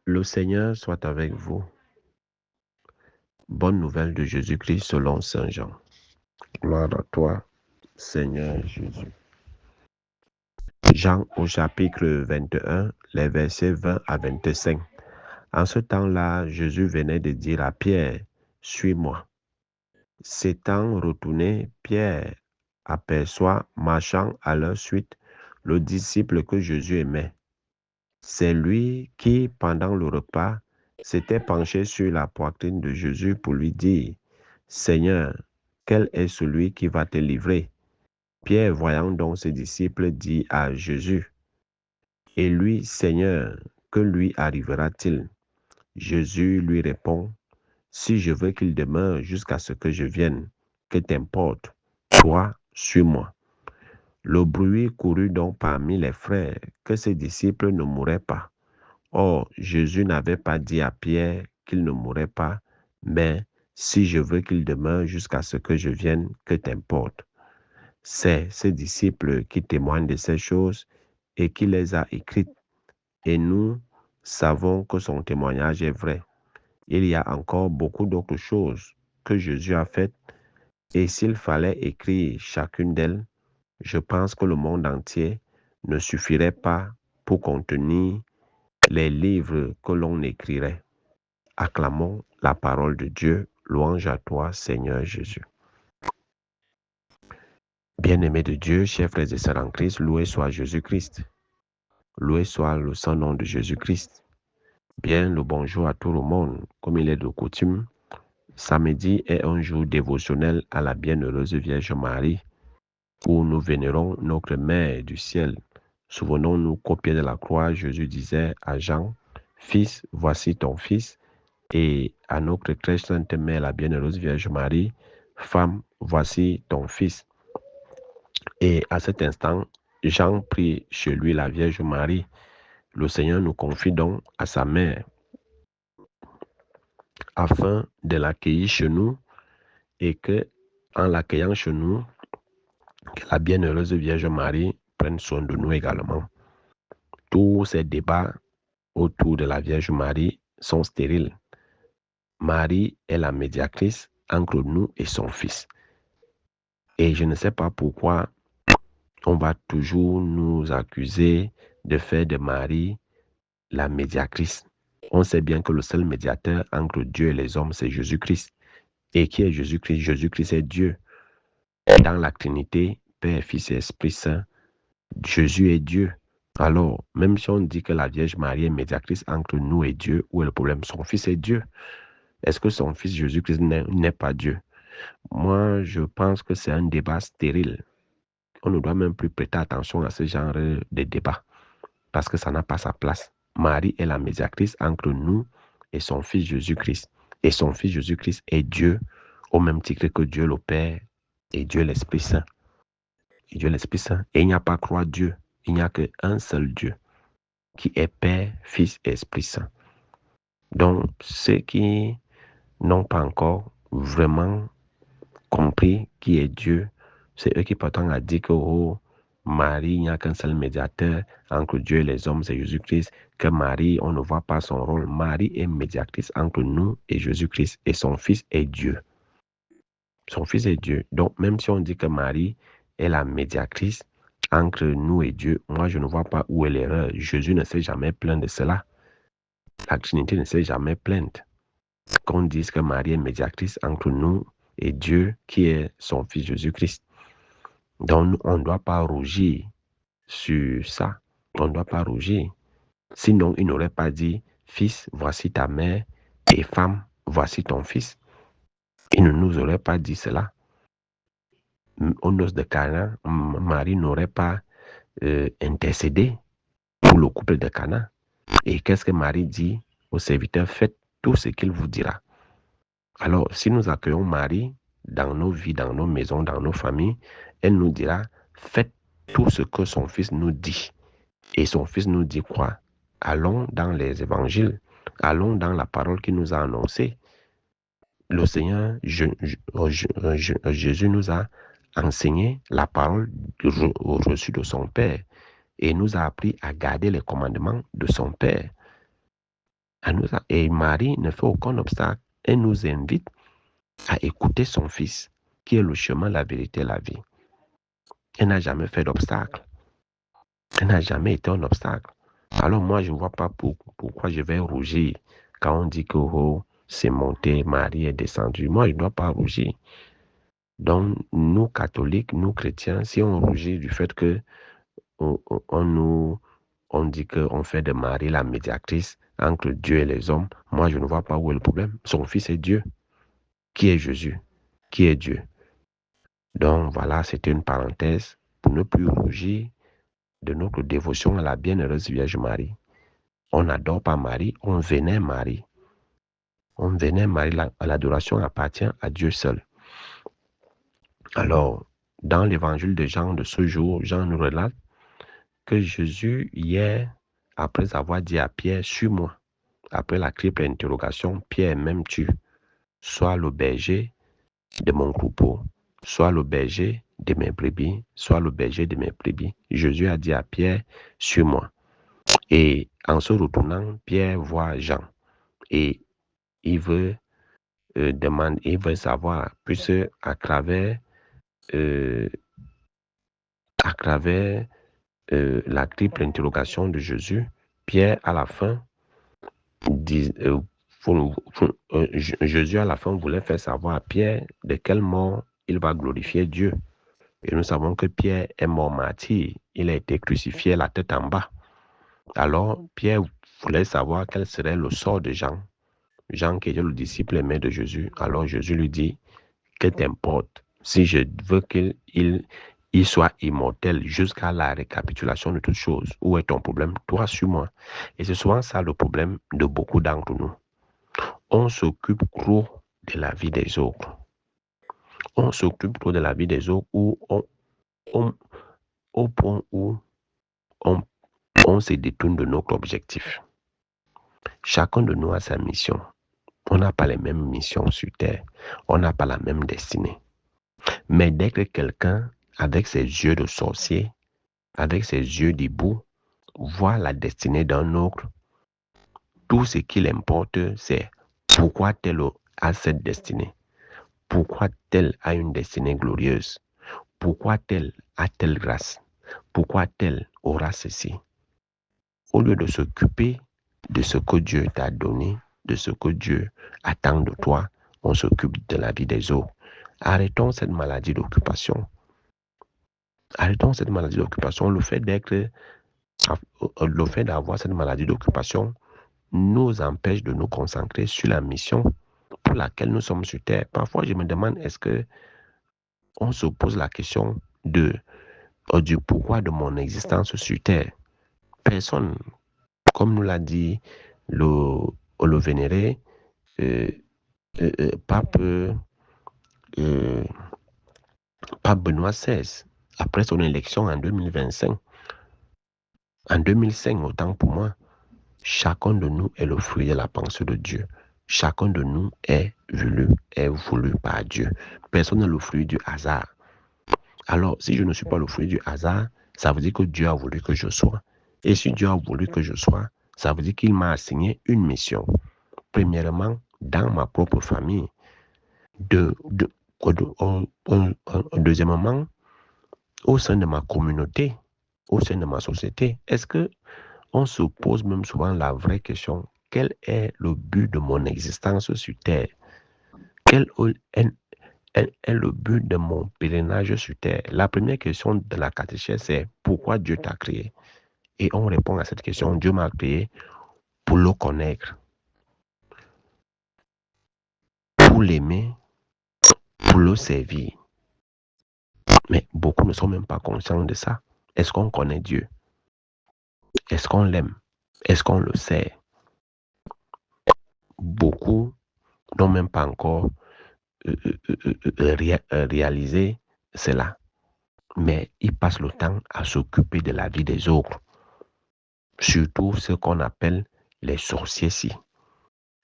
Le Seigneur soit avec vous. Bonne nouvelle de Jésus-Christ selon Saint Jean. Gloire à toi, Seigneur Jésus. Jean au chapitre 21, les versets 20 à 25. En ce temps-là, Jésus venait de dire à Pierre, « Suis-moi ». S'étant retourné, Pierre aperçoit, marchant à leur suite, le disciple que Jésus aimait. C'est lui qui, pendant le repas, s'était penché sur la poitrine de Jésus pour lui dire, « Seigneur, quel est celui qui va te livrer ?» Pierre, voyant donc ses disciples, dit à Jésus, « Et lui, Seigneur, que lui arrivera-t-il ?» Jésus lui répond, « Si je veux qu'il demeure jusqu'à ce que je vienne, que t'importe, toi, suis-moi. » Le bruit courut donc parmi les frères que ses disciples ne mourraient pas. Or, Jésus n'avait pas dit à Pierre qu'il ne mourrait pas, mais « Si je veux qu'il demeure jusqu'à ce que je vienne, que t'importe. » C'est ses disciples qui témoignent de ces choses et qui les a écrites. Et nous savons que son témoignage est vrai. Il y a encore beaucoup d'autres choses que Jésus a faites, et s'il fallait écrire chacune d'elles, je pense que le monde entier ne suffirait pas pour contenir les livres que l'on écrirait. Acclamons la parole de Dieu. Louange à toi, Seigneur Jésus. Bien-aimés de Dieu, chers frères et sœurs en Christ, loué soit Jésus-Christ. Loué soit le saint nom de Jésus-Christ. Bien le bonjour à tout le monde, comme il est de coutume. Samedi est un jour dévotionnel à la bienheureuse Vierge Marie, où nous vénérons notre Mère du ciel. Souvenons-nous qu'au pied de la croix, Jésus disait à Jean, « Fils, voici ton fils », et à notre très sainte Mère, la bienheureuse Vierge Marie, « Femme, voici ton fils ». Et à cet instant, Jean prie chez lui la Vierge Marie. Le Seigneur nous confie donc à sa mère afin de l'accueillir chez nous et que, en l'accueillant chez nous, que la bienheureuse Vierge Marie prenne soin de nous également. Tous ces débats autour de la Vierge Marie sont stériles. Marie est la médiatrice entre nous et son Fils. Et je ne sais pas pourquoi on va toujours nous accuser de faire de Marie la médiatrice. On sait bien que le seul médiateur entre Dieu et les hommes, c'est Jésus-Christ. Et qui est Jésus-Christ? Jésus-Christ est Dieu. Dans la Trinité, Père, Fils et Esprit Saint, Jésus est Dieu. Alors, même si on dit que la Vierge Marie est médiatrice entre nous et Dieu, où est le problème? Son Fils est Dieu. Est-ce que son Fils Jésus-Christ n'est pas Dieu? Moi, je pense que c'est un débat stérile. On ne doit même plus prêter attention à ce genre de débat parce que ça n'a pas sa place. Marie est la médiatrice entre nous et son Fils Jésus-Christ. Et son Fils Jésus-Christ est Dieu au même titre que Dieu le Père et Dieu l'Esprit Saint. Et Dieu l'Esprit Saint. Et il n'y a pas trois dieux. Il n'y a qu'un seul Dieu qui est Père, Fils et Esprit Saint. Donc, ceux qui n'ont pas encore vraiment compris qui est Dieu, c'est eux qui pourtant a dit que Marie, il n'y a qu'un seul médiateur entre Dieu et les hommes, c'est Jésus-Christ, que Marie, on ne voit pas son rôle. Marie est médiatrice entre nous et Jésus-Christ, et son Fils est Dieu. Son Fils est Dieu. Donc, même si on dit que Marie est la médiatrice entre nous et Dieu, moi, je ne vois pas où est l'erreur. Jésus ne s'est jamais plaint de cela. La Trinité ne s'est jamais plainte. Qu'on dise que Marie est médiatrice entre nous et Dieu, qui est son Fils Jésus-Christ. Donc, on ne doit pas rougir sur ça. On ne doit pas rougir. Sinon, il n'aurait pas dit, fils, voici ta mère, et femme, voici ton fils. Il ne nous aurait pas dit cela. Aux noces de Cana, Marie n'aurait pas intercédé pour le couple de Cana. Et qu'est-ce que Marie dit aux serviteurs? Faites tout ce qu'il vous dira. Alors, si nous accueillons Marie dans nos vies, dans nos maisons, dans nos familles, elle nous dira, faites tout ce que son Fils nous dit. Et son Fils nous dit quoi? Allons dans les évangiles, allons dans la parole qu'il nous a annoncée. Le Seigneur, Jésus nous a enseigné la parole reçue de son Père et nous a appris à garder les commandements de son Père. Et Marie ne fait aucun obstacle. Elle nous invite à écouter son Fils, qui est le chemin, la vérité et la vie. Elle n'a jamais fait d'obstacle. Elle n'a jamais été un obstacle. Alors moi, je ne vois pas pourquoi je vais rougir quand on dit que c'est monté, Marie est descendue. Moi, je ne dois pas rougir. Donc, nous, catholiques, nous, chrétiens, si on rougit du fait que on dit qu'on fait de Marie la médiatrice entre Dieu et les hommes, moi, je ne vois pas où est le problème. Son Fils est Dieu. Qui est Jésus? Qui est Dieu? Donc, voilà, c'était une parenthèse pour ne plus rougir de notre dévotion à la bienheureuse Vierge Marie. On n'adore pas Marie, on vénère Marie. On vénère Marie, l'adoration appartient à Dieu seul. Alors, dans l'évangile de Jean de ce jour, Jean nous relate que Jésus, hier, après avoir dit à Pierre, suis-moi, après la triple interrogation, Pierre même tu, sois le berger de mon troupeau, sois le berger de mes brebis, sois le berger de mes brebis. Jésus a dit à Pierre, suis-moi. Et en se retournant, Pierre voit Jean et il veut il veut savoir, puisque à travers la triple interrogation de Jésus, Pierre à la fin Jésus à la fin voulait faire savoir à Pierre de quel mort il va glorifier Dieu. Et nous savons que Pierre est mort martyr. Il a été crucifié la tête en bas. Alors Pierre voulait savoir quel serait le sort de Jean. Jean qui était le disciple aimé de Jésus. Alors Jésus lui dit, que t'importe si je veux qu'il soit immortel jusqu'à la récapitulation de toutes choses. Où est ton problème? Toi, suis-moi. Et c'est souvent ça le problème de beaucoup d'entre nous. On s'occupe trop de la vie des autres. On s'occupe trop de la vie des autres au point où on se détourne de notre objectif. Chacun de nous a sa mission. On n'a pas les mêmes missions sur Terre. On n'a pas la même destinée. Mais dès que quelqu'un, avec ses yeux de sorcier, avec ses yeux d'hibou, voit la destinée d'un autre, tout ce qu'il importe, c'est pourquoi tel a cette destinée. Pourquoi tel a une destinée glorieuse? Pourquoi tel a telle grâce? Pourquoi tel aura ceci? Au lieu de s'occuper de ce que Dieu t'a donné, de ce que Dieu attend de toi, on s'occupe de la vie des autres. Arrêtons cette maladie d'occupation. Arrêtons cette maladie d'occupation. Le fait d'avoir cette maladie d'occupation nous empêche de nous concentrer sur la mission pour laquelle nous sommes sur Terre. Parfois, je me demande, est-ce que on se pose la question du pourquoi de mon existence sur Terre? Personne, comme nous l'a dit le vénéré pape Benoît XVI, après son élection en 2025. En 2005, autant pour moi, chacun de nous est le fruit de la pensée de Dieu. Chacun de nous est voulu par Dieu. Personne n'est le fruit du hasard. Alors, si je ne suis pas le fruit du hasard, ça veut dire que Dieu a voulu que je sois. Et si Dieu a voulu que je sois, ça veut dire qu'il m'a assigné une mission. Premièrement, dans ma propre famille. Deuxièmement, au sein de ma communauté, au sein de ma société. Est-ce que on se pose même souvent la vraie question, quel est le but de mon existence sur Terre? Quel est le but de mon pèlerinage sur Terre? La première question de la catéchèse, c'est pourquoi Dieu t'a créé? Et on répond à cette question, Dieu m'a créé pour le connaître, pour l'aimer, pour le servir. Mais beaucoup ne sont même pas conscients de ça. Est-ce qu'on connaît Dieu? Est-ce qu'on l'aime? Est-ce qu'on le sait? Beaucoup n'ont même pas encore réalisé cela. Mais ils passent le temps à s'occuper de la vie des autres. Surtout ce qu'on appelle les sorciers-ci,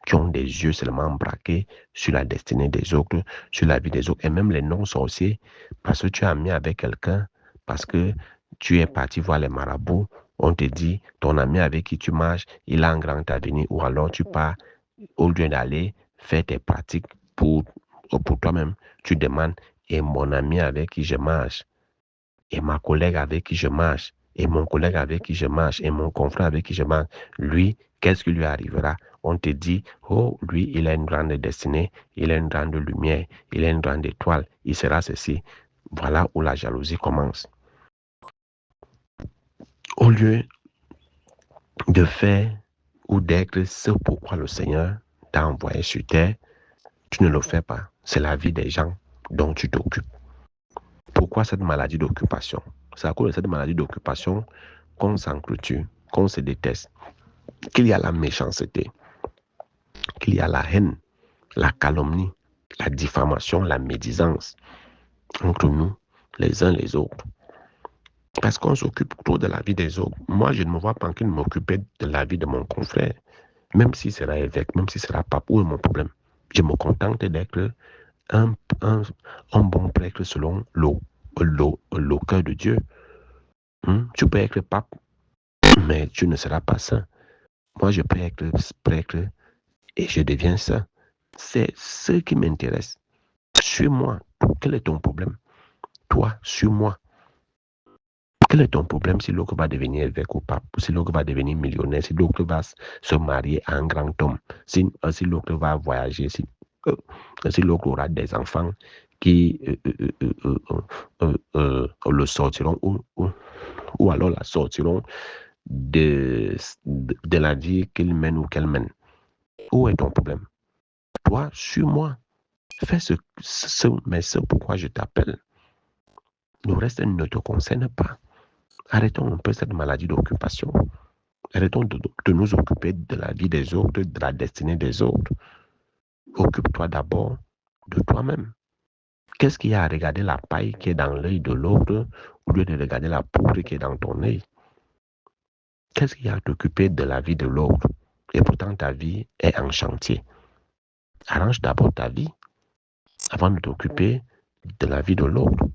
qui ont des yeux seulement braqués sur la destinée des autres, sur la vie des autres, et même les non-sorciers, parce que tu as mis avec quelqu'un, parce que tu es parti voir les marabouts, On te dit, ton ami avec qui tu marches, il a un grand avenir, ou alors tu pars, au lieu d'aller faire tes pratiques pour toi-même, tu demandes, et mon ami avec qui je marche, et ma collègue avec qui je marche, et mon collègue avec qui je marche, et mon confrère avec qui je marche, lui, qu'est-ce qui lui arrivera? On te dit, oh, lui, il a une grande destinée, il a une grande lumière, il a une grande étoile, il sera ceci. Voilà où la jalousie commence. Au lieu de faire ou d'être ce pourquoi le Seigneur t'a envoyé sur terre, tu ne le fais pas. C'est la vie des gens dont tu t'occupes. Pourquoi cette maladie d'occupation? C'est à cause de cette maladie d'occupation qu'on s'entretue, qu'on se déteste, qu'il y a la méchanceté, qu'il y a la haine, la calomnie, la diffamation, la médisance entre nous, les uns les autres. Parce qu'on s'occupe trop de la vie des autres. Moi, je ne me vois pas en train de m'occuper de la vie de mon confrère, même si c'est évêque, même si c'est pape, où est mon problème? Je me contente d'être un, un bon prêtre selon le cœur de Dieu. Tu peux être pape, mais tu ne seras pas saint. Moi, je peux être prêtre et je deviens saint. C'est ce qui m'intéresse. Suis-moi. Quel est ton problème? Toi, suis-moi. Quel est ton problème si l'autre va devenir évêque ou pape, si l'autre va devenir millionnaire, si l'autre va se marier à un grand homme, si l'autre va voyager, si l'autre aura des enfants qui le sortiront ou alors la sortiront de la vie qu'il mène ou qu'elle mène. Où est ton problème? Toi, suis-moi. Fais mais ce pourquoi je t'appelle. Le reste ne te concerne pas. Arrêtons un peu cette maladie d'occupation. Arrêtons de nous occuper de la vie des autres, de la destinée des autres. Occupe-toi d'abord de toi-même. Qu'est-ce qu'il y a à regarder la paille qui est dans l'œil de l'autre au lieu de regarder la poudre qui est dans ton œil? Qu'est-ce qu'il y a à t'occuper de la vie de l'autre? Et pourtant ta vie est en chantier. Arrange d'abord ta vie avant de t'occuper de la vie de l'autre.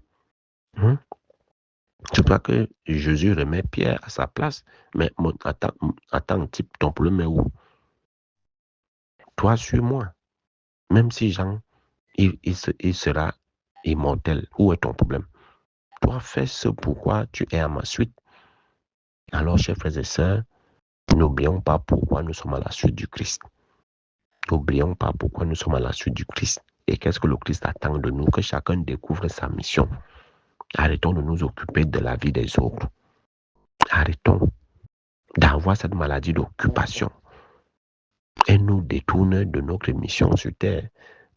Je crois que Jésus remet Pierre à sa place. Mais attends, type, ton problème est où? Toi, suis-moi. Même si Jean, il sera immortel, où est ton problème? Toi, fais ce pourquoi tu es à ma suite. Alors, chers frères et sœurs, n'oublions pas pourquoi nous sommes à la suite du Christ. N'oublions pas pourquoi nous sommes à la suite du Christ. Et qu'est-ce que le Christ attend de nous? Que chacun découvre sa mission. Arrêtons de nous occuper de la vie des autres. Arrêtons d'avoir cette maladie d'occupation. Elle nous détourne de notre mission sur terre.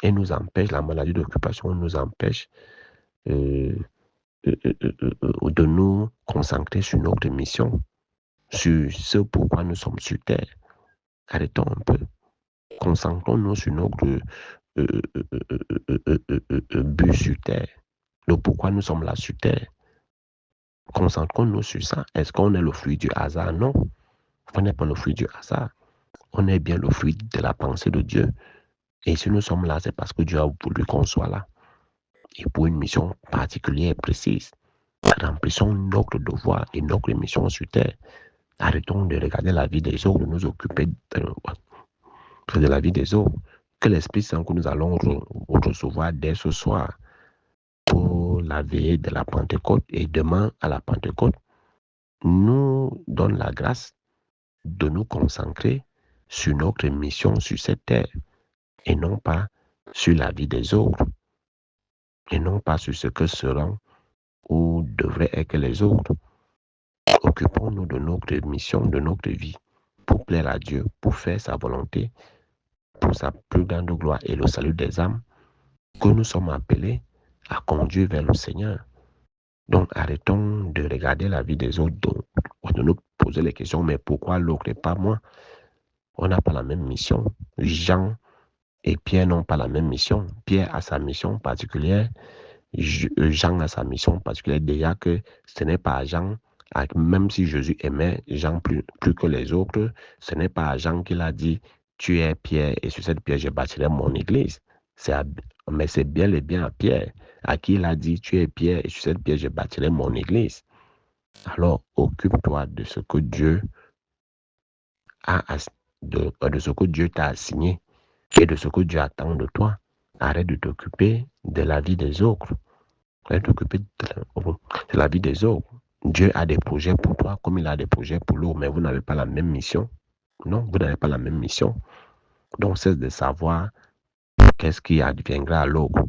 Elle nous empêche, la maladie d'occupation nous empêche de nous concentrer sur notre mission, sur ce pourquoi nous sommes sur terre. Arrêtons un peu. Concentrons-nous sur notre but sur terre, le pourquoi nous sommes là sur terre. Concentrons-nous sur ça. Est-ce qu'on est le fruit du hasard? Non. On n'est pas le fruit du hasard. On est bien le fruit de la pensée de Dieu. Et si nous sommes là, c'est parce que Dieu a voulu qu'on soit là. Et pour une mission particulière et précise. Remplissons notre devoir et notre mission sur terre. Arrêtons de regarder la vie des autres, de nous occuper de la vie des autres. Que l'Esprit Saint que nous allons recevoir dès ce soir pour la veillée de la Pentecôte et demain à la Pentecôte nous donne la grâce de nous concentrer sur notre mission sur cette terre et non pas sur la vie des autres et non pas sur ce que seront ou devraient être les autres. Occupons-nous de notre mission, de notre vie, pour plaire à Dieu, pour faire sa volonté, pour sa plus grande gloire et le salut des âmes, que nous sommes appelés à conduire vers le Seigneur. Donc arrêtons de regarder la vie des autres, de nous poser les questions, mais pourquoi l'autre et pas moi? On n'a pas la même mission. Jean et Pierre n'ont pas la même mission. Pierre a sa mission particulière, Jean a sa mission particulière. Déjà que ce n'est pas à Jean, même si Jésus aimait Jean plus que les autres, ce n'est pas à Jean qu'il a dit tu es Pierre et sur cette pierre je bâtirai mon église. Mais c'est bien et bien à Pierre à qui il a dit tu es Pierre et sur cette pierre je bâtirai mon église. Alors, occupe-toi de ce que Dieu de ce que Dieu t'a assigné et de ce que Dieu attend de toi. Arrête de t'occuper de la vie des autres. Arrête de t'occuper de la vie des autres. Dieu a des projets pour toi comme il a des projets pour l'autre, mais vous n'avez pas la même mission. Non, vous n'avez pas la même mission. Donc, cesse de savoir qu'est-ce qui adviendra à l'autre.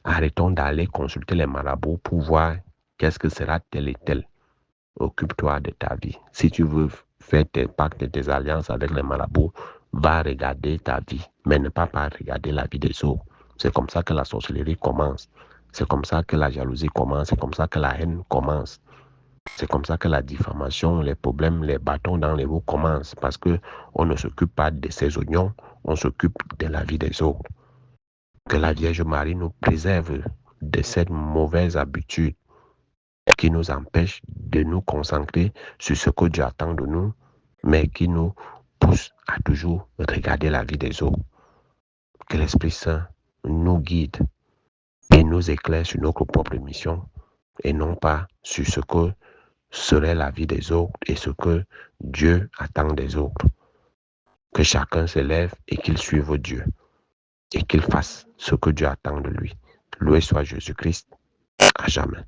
Arrêtons d'aller consulter les marabouts pour voir qu'est-ce que sera tel et tel. Occupe-toi de ta vie. Si tu veux faire tes pactes et tes alliances avec les marabouts, va regarder ta vie, mais ne pas regarder la vie des autres. C'est comme ça que la sorcellerie commence. C'est comme ça que la jalousie commence. C'est comme ça que la haine commence. C'est comme ça que la diffamation, les problèmes, les bâtons dans les roues commencent. Parce que on ne s'occupe pas de ces oignons, on s'occupe de la vie des autres. Que la Vierge Marie nous préserve de cette mauvaise habitude qui nous empêche de nous concentrer sur ce que Dieu attend de nous, mais qui nous pousse à toujours regarder la vie des autres. Que l'Esprit Saint nous guide et nous éclaire sur notre propre mission et non pas sur ce que serait la vie des autres et ce que Dieu attend des autres. Que chacun se lève et qu'il suive Dieu et qu'il fasse ce que Dieu attend de lui. Loué soit Jésus-Christ à jamais.